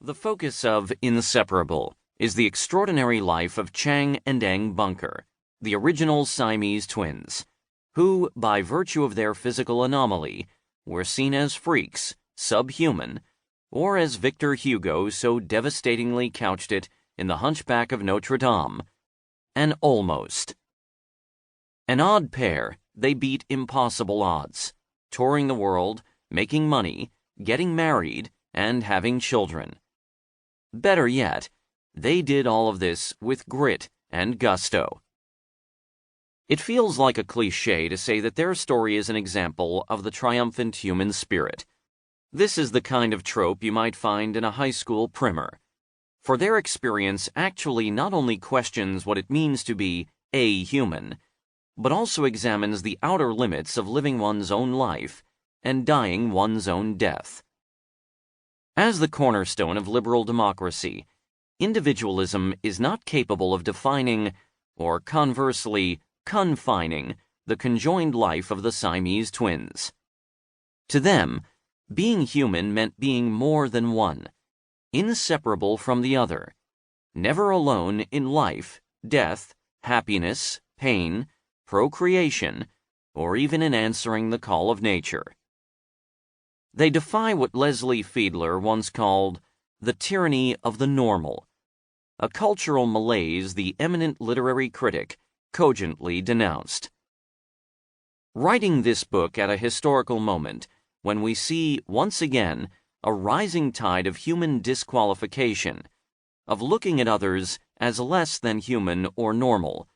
The focus of Inseparable is the extraordinary life of Chang and Eng Bunker, the original Siamese twins, who, by virtue of their physical anomaly, were seen as freaks, subhuman, or as Victor Hugo so devastatingly couched it in The Hunchback of Notre Dame, an almost. An odd pair, they beat impossible odds, touring the world, making money, getting married, and having children. Better yet, they did all of this with grit and gusto. It feels like a cliché to say that their story is an example of the triumphant human spirit. This is the kind of trope you might find in a high school primer. For their experience actually not only questions what it means to be a human, but also examines the outer limits of living one's own life and dying one's own death. As the cornerstone of liberal democracy, individualism is not capable of defining, or conversely, confining, the conjoined life of the Siamese twins. To them, being human meant being more than one, inseparable from the other, never alone in life, death, happiness, pain, procreation, or even in answering the call of nature. They defy what Leslie Fiedler once called the tyranny of the normal, a cultural malaise the eminent literary critic cogently denounced. Writing this book at a historical moment when we see, once again, a rising tide of human disqualification, of looking at others as less than human or normal,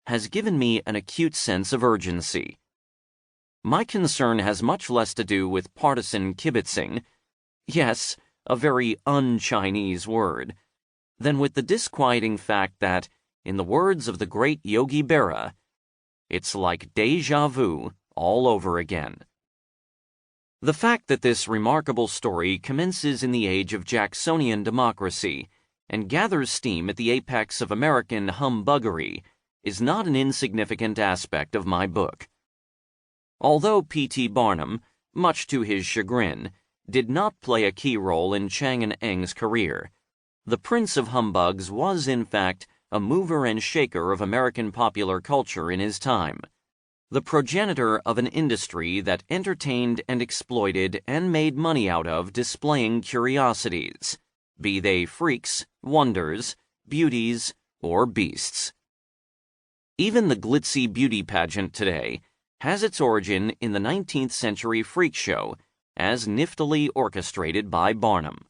has given me an acute sense of urgency. My concern has much less to do with partisan kibitzing, yes, a very un-Chinese word, than with the disquieting fact that, in the words of the great Yogi Berra, it's like déjà vu all over again. The fact that this remarkable story commences in the age of Jacksonian democracy and gathers steam at the apex of American humbuggery is not an insignificant aspect of my book. Although P.T. Barnum, much to his chagrin, did not play a key role in Chang and Eng's career, the Prince of Humbugs was, in fact, a mover and shaker of American popular culture in his time, the progenitor of an industry that entertained and exploited and made money out of displaying curiosities, be they freaks, wonders, beauties, or beasts. Even the glitzy beauty pageant today has its origin in the 19th century freak show, as niftily orchestrated by Barnum.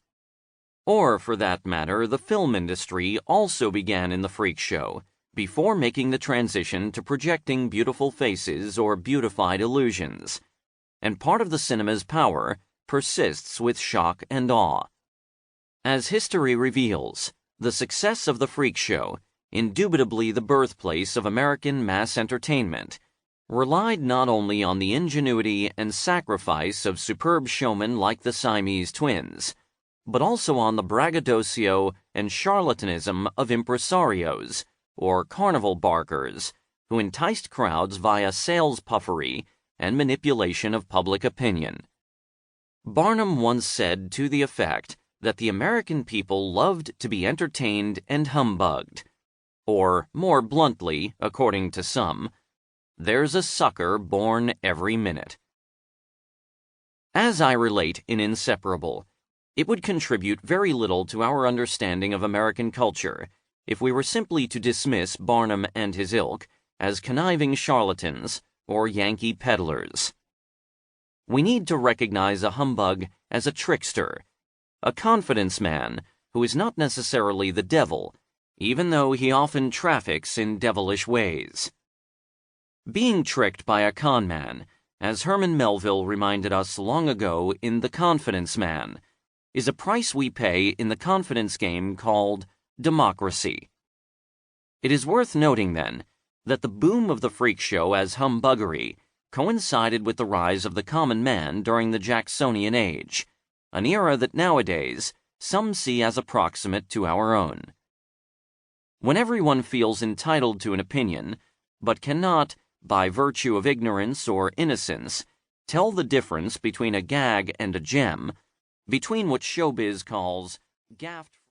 Or, for that matter, the film industry also began in the freak show, before making the transition to projecting beautiful faces or beautified illusions, and part of the cinema's power persists with shock and awe. As history reveals, the success of the freak show, indubitably the birthplace of American mass entertainment, relied not only on the ingenuity and sacrifice of superb showmen like the Siamese twins, but also on the braggadocio and charlatanism of impresarios, or carnival barkers, who enticed crowds via sales puffery and manipulation of public opinion. Barnum once said to the effect that the American people loved to be entertained and humbugged, or, more bluntly, according to some, there's a sucker born every minute. As I relate in Inseparable, it would contribute very little to our understanding of American culture if we were simply to dismiss Barnum and his ilk as conniving charlatans or Yankee peddlers. We need to recognize a humbug as a trickster, a confidence man who is not necessarily the devil, even though he often traffics in devilish ways. Being tricked by a con man, as Herman Melville reminded us long ago in The Confidence Man, is a price we pay in the confidence game called democracy. It is worth noting, then, that the boom of the freak show as humbuggery coincided with the rise of the common man during the Jacksonian age, an era that nowadays some see as approximate to our own. When everyone feels entitled to an opinion, but cannot, by virtue of ignorance or innocence, tell the difference between a gag and a gem, between what showbiz calls gaffed